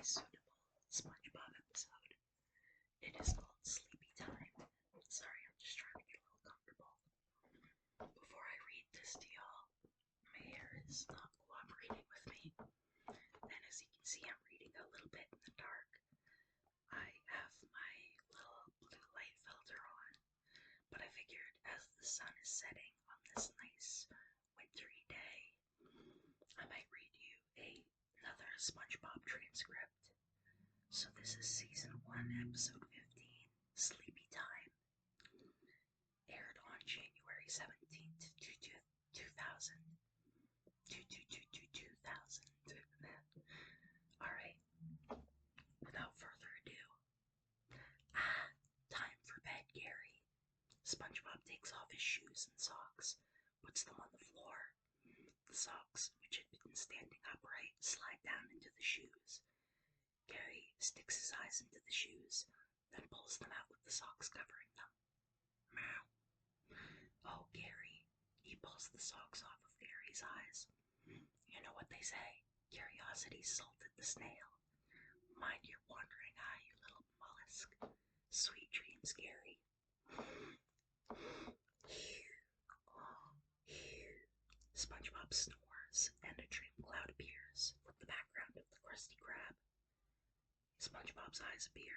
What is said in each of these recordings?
suitable Spongebob episode. It is called Sleepy Time. Sorry, I'm just trying to get a little comfortable. Before I read this to y'all, my hair is not cooperating with me. And as you can see, I'm reading a little bit in the dark. I have my little blue light filter on, but I figured as the sun is setting on this nice wintry day, I might read you another Spongebob transcript. So this is season 1, episode 15, Sleepy Time. Aired on January 17th, 2000. 2000. Alright, without further ado. Time for bed, Gary. Spongebob takes off his shoes and socks, puts them on the floor. The socks, which had been standing upright, slide down into the shoes. Gary sticks his eyes into the shoes, then pulls them out with the socks covering them. Meow. Oh, Gary. He pulls the socks off of Gary's eyes. You know what they say, curiosity salted the snail. Mind your wandering eye, you little mollusk. Sweet dreams, Gary. Spongebob snores, and a dream cloud appears with the background of the Krusty Krab. Spongebob's eyes appear.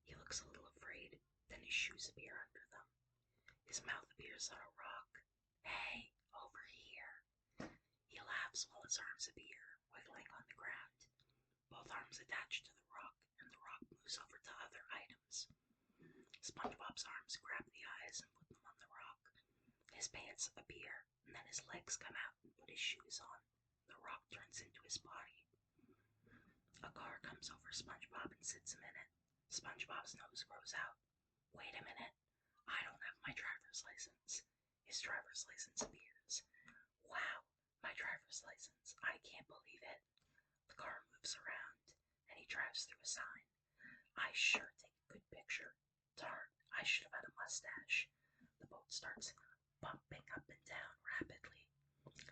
He looks a little afraid, then his shoes appear under them. His mouth appears on a rock. Hey, over here. He laughs while his arms appear, wiggling on the ground. Both arms attached to the rock, and the rock moves over to other items. Spongebob's arms grab the eyes and put them on the rock. His pants appear, and then his legs come out and put his shoes on. The rock turns into his body. A car comes over Spongebob and sits him in it. Spongebob's nose grows out. Wait a minute. I don't have my driver's license. His driver's license appears. Wow, my driver's license. I can't believe it. The car moves around, and he drives through a sign. I sure take a good picture. Darn, I should have had a mustache. The boat starts bumping up and down rapidly.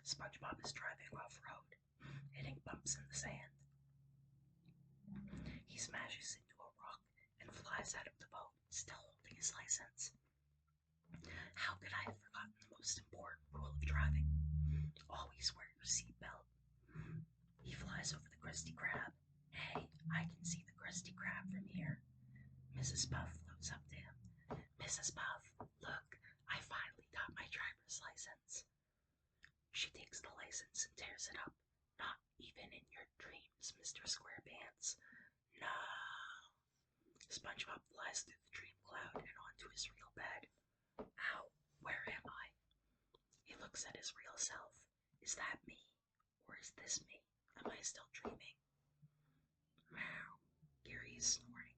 Spongebob is driving off-road, hitting bumps in the sand. He smashes into a rock and flies out of the boat, still holding his license. How could I have forgotten the most important rule of driving? Always wear your seatbelt. He flies over the Krusty Krab. Hey, I can see the Krusty Krab from here. Mrs. Puff floats up to him. Mrs. Puff, look, I finally got my driver's license. She takes the license and tears it up. Not even in your dreams, Mr. Squarepants. No. Spongebob flies through the dream cloud and onto his real bed. Ow, where am I? He looks at his real self. Is that me? Or is this me? Am I still dreaming? Meow. Gary is snoring.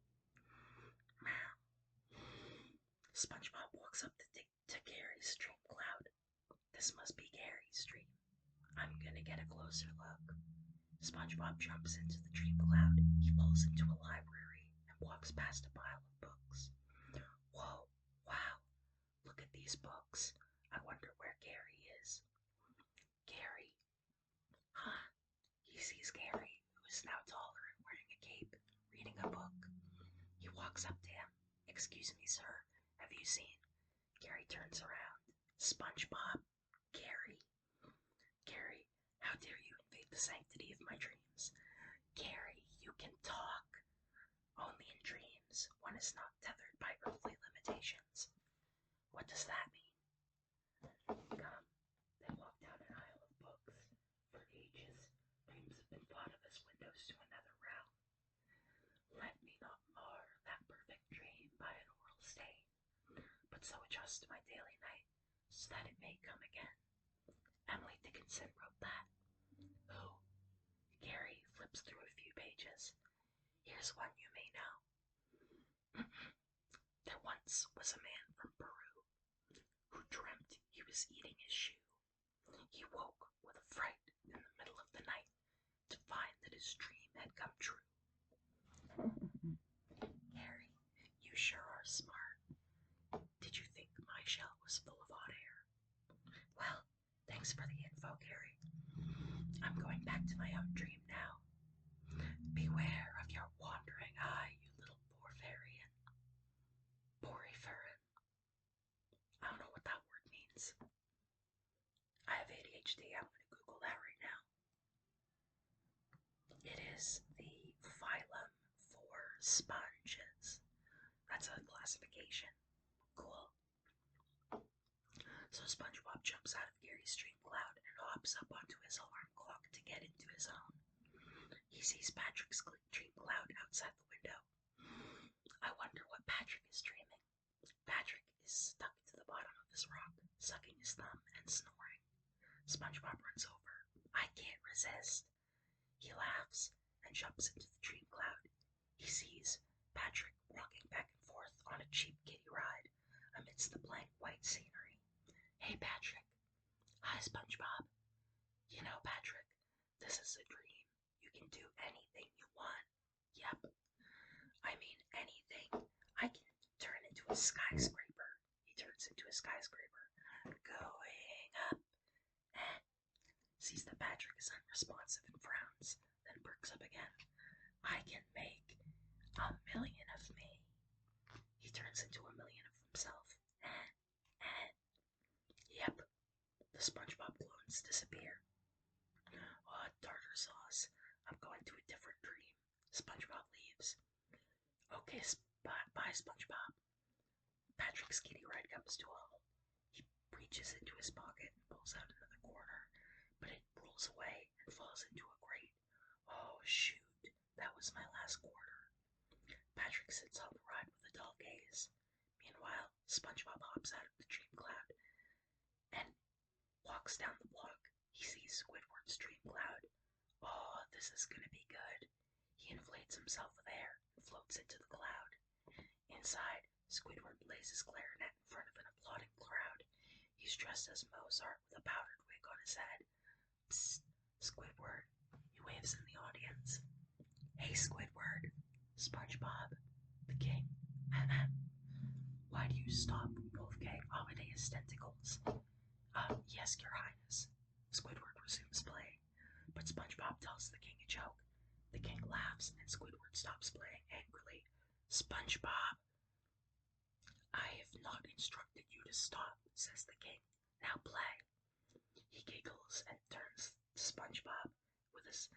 Meow. Spongebob walks up to Gary's dream cloud. This must be Gary's dream. I'm gonna get a closer look. Spongebob jumps into the dream cloud. He pulls into a library and walks past a pile of books. Whoa, wow, look at these books. I wonder where Gary is. Gary. Huh. He sees Gary, who is now taller and wearing a cape, reading a book. He walks up to him. Excuse me, sir. Have you seen? Gary turns around. Spongebob. Gary. Gary, how dare you invade the sanctity of my dreams? Gary, you can talk. Only in dreams. One is not tethered by earthly limitations. What does that mean? Come. They walk down an aisle of books. For ages, dreams have been thought of as windows to another realm. Let me not mar that perfect dream by an oral stain, but so adjust my daily night so that it may come again. Emily Dickinson wrote that. Who? Gary flips through a few pages. Here's one you may know. There once was a man from Peru who dreamt he was eating his shoe. He woke with a fright in the middle of the night to find that his dream had come true. Gary, you sure are smart. Did you think my shell was full of hot air? Well, thanks for the info, Gary. I'm going back to my own dream now. Beware of your wandering eye, you little porphyrian. Porphyrin. I don't know what that word means. I have ADHD. I'm going to Google that right now. It is the phylum for sponges. That's a classification. Cool. So Spongebob jumps out of Gary's dream cloud and hops up onto his alarm clock to get into his own. He sees Patrick's dream cloud outside the window. I wonder what Patrick is dreaming. Patrick is stuck to the bottom of his rock, sucking his thumb and snoring. Spongebob runs over. I can't resist. He laughs and jumps into the dream cloud. He sees Patrick rocking back and forth on a cheap kiddie ride amidst the blank white scenery. Hey, Patrick. Hi, Spongebob. You know, Patrick, this is a dream. You can do anything you want. Yep. I mean, anything. I can turn into a skyscraper. He turns into a skyscraper. Going up. Sees that Patrick is unresponsive and frowns, then perks up again. I can make a million of me. He turns into a million of himself. Yep. The SpongeBob clones disappear. Oh, tartar sauce. I'm going to a different dream. SpongeBob leaves. Okay, bye, SpongeBob. Patrick's kitty ride comes to a halt. He reaches into his pocket and pulls out another quarter, but it rolls away and falls into a grate. Oh, shoot. That was my last quarter. Patrick sits on the ride with a dull gaze. Meanwhile, SpongeBob hops out of the dream cloud and walks down the block. He sees Squidward's dream cloud. Oh, this is gonna be good. He inflates himself with air and floats into the cloud. Inside, Squidward plays his clarinet in front of an applauding crowd. He's dressed as Mozart with a powdered wig on his head. Psst, Squidward. He waves in the audience. Hey, Squidward. SpongeBob. The king. Why do you stop? Wolfgang Amadeus tentacles. Yes, your highness. Squidward resumes playing, but SpongeBob tells the king a joke. The king laughs and Squidward stops playing angrily. SpongeBob! I have not instructed you to stop, says the king. Now play. He giggles and turns to SpongeBob with his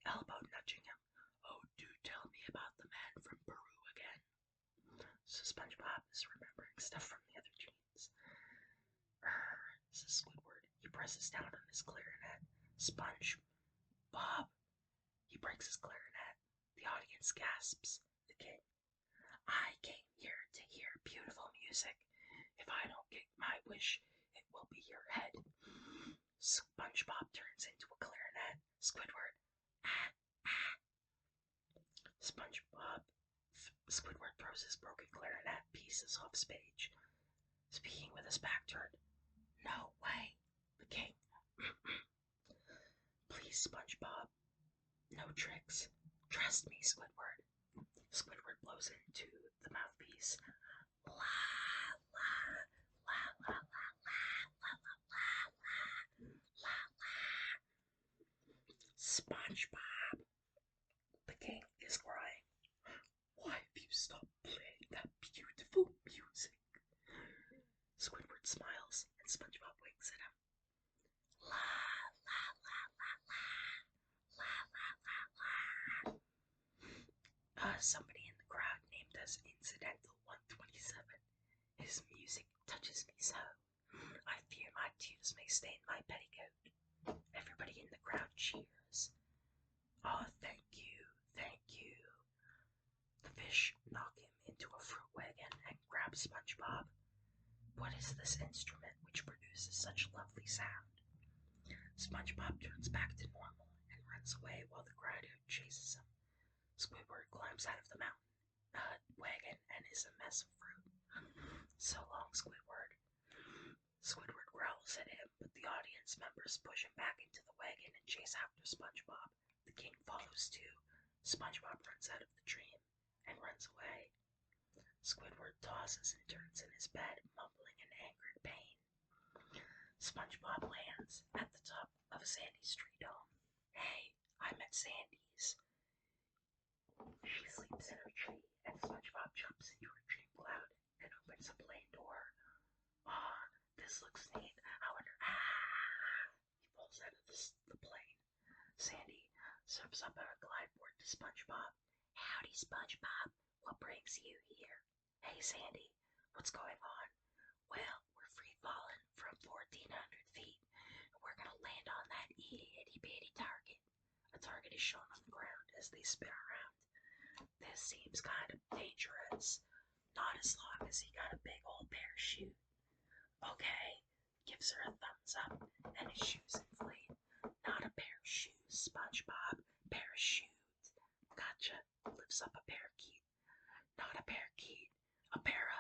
elbow nudging him. Oh, do tell me about the man from Peru again. So SpongeBob is remembering stuff from the other dreams. Says Squidward. He presses down on his clarinet. SpongeBob. He breaks his clarinet. The audience gasps. The king. I came here to hear beautiful music. If I don't get my wish, it will be your head. SpongeBob turns into a clarinet. Squidward. Squidward throws his broken clarinet pieces off stage, speaking with his back turned. No way. The king. Please, SpongeBob. No tricks. Trust me, Squidward. Squidward blows into the mouthpiece. La la la la la la la la la la. SpongeBob. The king is crying. Why have you stopped playing that beautiful music? Squidward smiles and SpongeBob winks at him. La la la la la la la la la. Somebody in the crowd named us Incidental 127. His music touches me so. I fear my tears may stain my petticoat. Everybody in the crowd cheers. Oh, thank you, thank you. The fish knock him into a fruit wagon and grab SpongeBob. What is this instrument which produces such lovely sound? SpongeBob turns back to normal and runs away while the crowd chases him. Squidward climbs out of the mountain wagon and is a mess of fruit. So long, Squidward. Squidward growls at him, but the audience members push him back into the wagon and chase after SpongeBob. The king follows too. SpongeBob runs out of the dream and runs away. Squidward tosses and turns in his bed, mumbling in angered pain. SpongeBob lands at the top of Sandy's tree dome. Hey, I'm at Sandy's. She sleeps in her tree, and SpongeBob jumps into her dream cloud and opens a plane door. Ah, this looks neat. I wonder. Ah! He falls out of the plane. Sandy surfs up on a glideboard to SpongeBob. Howdy, SpongeBob. What brings you here? Hey, Sandy. What's going on? Well, we're free falling from 1,400 feet. We're gonna land on that itty bitty target. A target is shown on the ground as they spin around. This seems kind of dangerous. Not as long as he got a big old parachute. Okay, gives her a thumbs up, and his shoes inflate. Not a pair of shoes, SpongeBob. Parachute. Gotcha. Lifts up a parakeet. Not a parakeet. A para.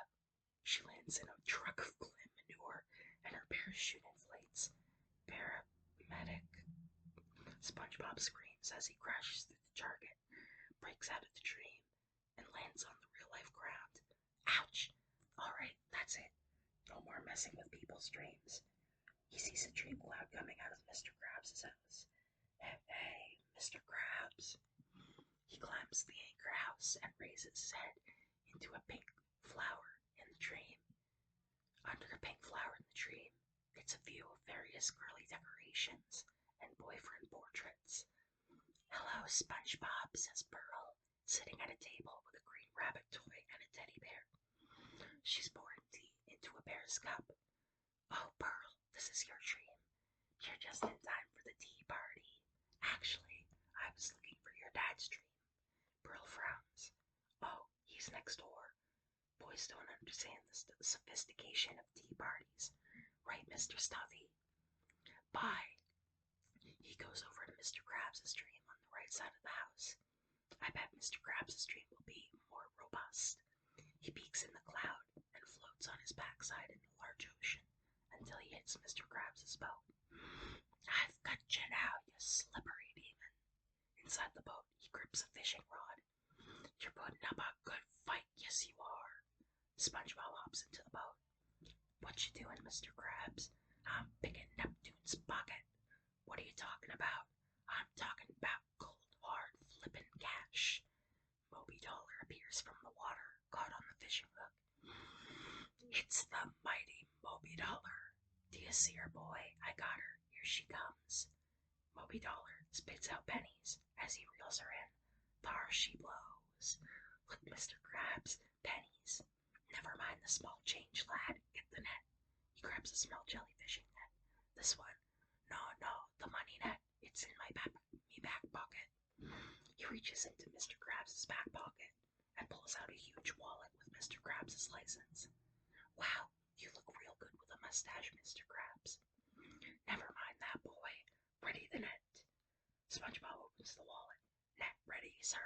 She lands in a truck of clam manure, and her parachute inflates. Paramedic. SpongeBob screams as he crashes through the target, breaks out of the dream, and lands on the real-life ground. Ouch! Alright, that's it. No more messing with people's dreams. He sees a dream cloud coming out of Mr. Krabs' house. Hey, Mr. Krabs. He climbs the anchor house and raises his head into a pink flower in the dream. Under a pink flower in the dream, it's a view of various girly decorations and boyfriend portraits. Hello, SpongeBob, says Pearl, sitting at a table with a green rabbit toy and a teddy bear. She's pouring tea into a bear's cup. Oh, Pearl, this is your dream. You're just in time for the tea party. Actually, I was looking for your dad's dream. Pearl frowns. Oh, he's next door. Boys don't understand the sophistication of tea parties. Right, Mr. Stuffy? Bye. He goes over to Mr. Krabs' dream on the right side of the house. I bet Mr. Krabs' dream will be more robust. He peeks in the cloud and floats on his backside in the large ocean until he hits Mr. Krabs' boat. I've got you now, you slippery demon. Inside the boat, he grips a fishing rod. You're putting up a good fight, yes you are. SpongeBob hops into the boat. What you doing, Mr. Krabs? I'm picking Neptune's pocket. What are you talking about? I'm talking about cold, hard, flippin' cash. Moby Dollar appears from the water, caught on the fishing hook. It's the mighty Moby Dollar. Do you see her, boy? I got her. Here she comes. Moby Dollar spits out pennies as he reels her in. There she blows. Look, Mr. Krabs, pennies. Never mind the small change, lad. Get the net. He grabs a small jellyfishing net. This one. No, the money net. It's in my back pocket. He reaches into Mr. Krabs' back pocket and pulls out a huge wallet with Mr. Krabs' license. Wow, you look real good with a mustache, Mr. Krabs. Never mind that, boy. Ready the net. SpongeBob opens the wallet. Net ready, sir.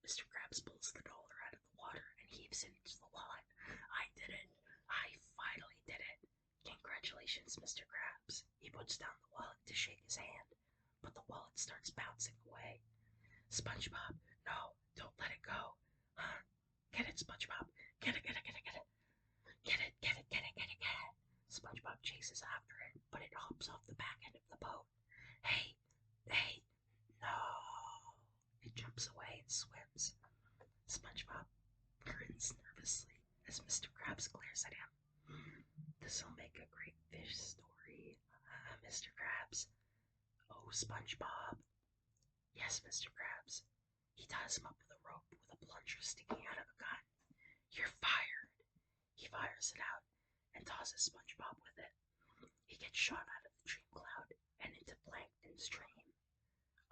Mr. Krabs pulls the dollar out of the water and heaves it into the wallet. I did it. I finally did it. Congratulations, Mr. Krabs. He puts down the wallet to shake his hand, but the wallet starts bouncing away. SpongeBob, no, don't let it go. Huh? Get it, SpongeBob. Get it. Get it. SpongeBob chases after it, but it hops off the back end of the boat. Hey, no. It jumps away and swims. SpongeBob grins nervously as Mr. Krabs glares at him. This'll make a great fish story, Mr. Krabs. Oh, SpongeBob. Yes, Mr. Krabs. He ties him up with a rope with a plunger sticking out of a gun. You're fired. He fires it out and tosses SpongeBob with it. He gets shot out of the dream cloud and into Plankton's dream.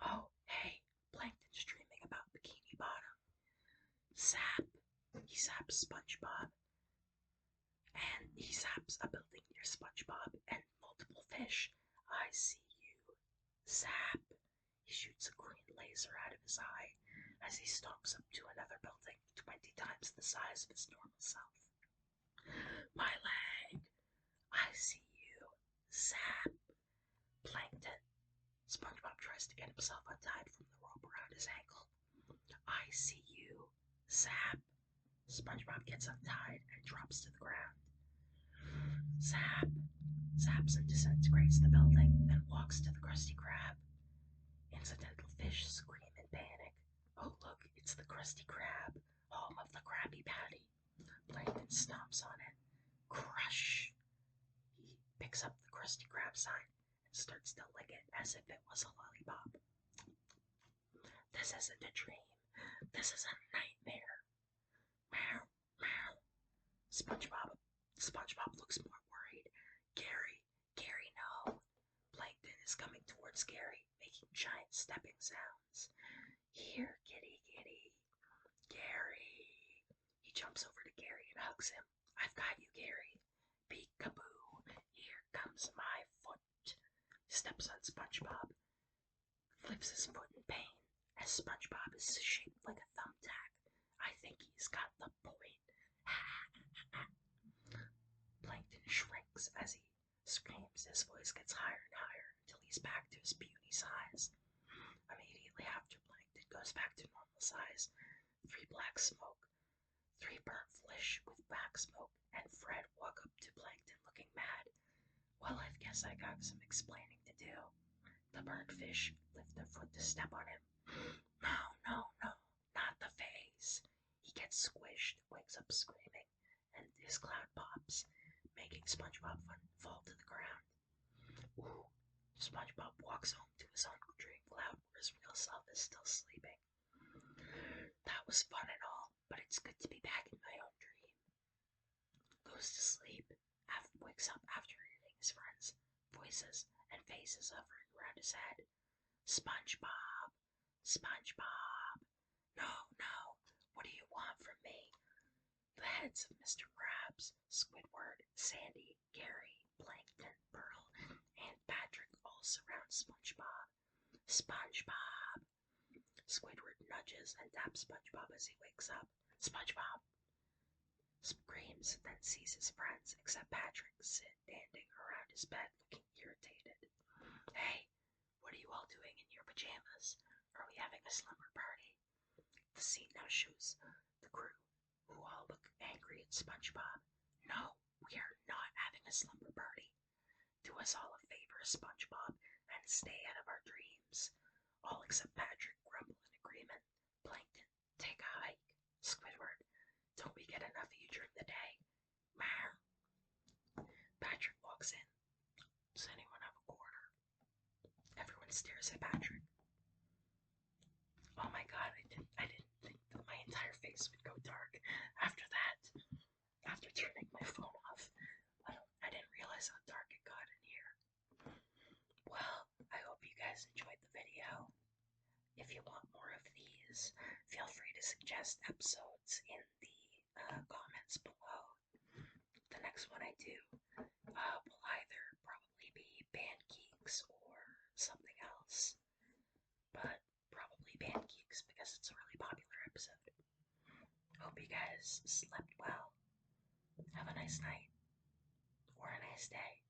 Oh, hey, Plankton's dreaming about Bikini Bottom. Zap. He zaps SpongeBob. And he zaps a building near SpongeBob and multiple fish. I see you. Zap. He shoots a green laser out of his eye as he stomps up to another building 20 times the size of his normal self. My leg. I see you. Zap. Plankton. SpongeBob tries to get himself untied from the rope around his ankle. I see you. Zap. SpongeBob gets untied and drops to the ground. Zap. Zaps and disintegrates the building, then walks to the Krusty Krab. Incidental fish scream in panic. Oh It's the Krusty Krab, home of the Krabby Patty. Plankton stomps on it. Crush! He picks up the Krusty Krab sign and starts to lick it as if it was a lollipop. This isn't a dream. This is a nightmare. Meow, meow. SpongeBob. SpongeBob looks more worried. Gary, no. Plankton is coming towards Gary, making giant stepping sounds. Here, kitty. Gary. He jumps over to Gary and hugs him. I've got you, Gary. Peekaboo. Here comes my foot. He steps on SpongeBob, flips his foot in pain, as SpongeBob is shaped like a thumbtack. I think he's got the point. Plankton shrinks as he screams. His voice gets higher and higher until he's back to his puny size. Immediately after, Plankton goes back to normal size. Three burnt fish with black smoke, and Fred walk up to Plankton looking mad. Well, I guess I got some explaining to do. The burnt fish lift their foot to step on him. No, not the face. He gets squished, wakes up screaming, and his cloud pops, making SpongeBob fall to the ground. Ooh. SpongeBob walks home to his own dream cloud where his real self is still sleeping. That was fun and all, but it's good to be back in my own dream. Goes to sleep, wakes up after hearing his friends' voices and faces hovering around his head. SpongeBob! No, what do you want from me? The heads of Mr. Krabs, Squidward, Sandy, Gary, Plankton, Pearl, and Patrick all surround SpongeBob. SpongeBob! Squidward nudges and taps SpongeBob as he wakes up. SpongeBob! Screams, then sees his friends, except Patrick, standing around his bed looking irritated. Hey, what are you all doing in your pajamas? Are we having a slumber party? The scene now shows the crew, who all look angry at SpongeBob. No, we are not having a slumber party. Do us all a favor, SpongeBob, and stay out of our dreams. All except Patrick grumble in agreement. Plankton, take a hike. Squidward, don't we get enough of you during the day? Meow. Patrick walks in. Does anyone have a quarter? Everyone stares at Patrick. Oh my god, I didn't think that my entire face would go dark after that. After turning my phone off. I didn't realize how dark it got in here. Well, I hope you guys enjoyed the video. If you want more of these, feel free to suggest episodes in the comments below. The next one I do will either probably be Pancakes or something else. But probably Pancakes because it's a really popular episode. Hope you guys slept well. Have a nice night or a nice day.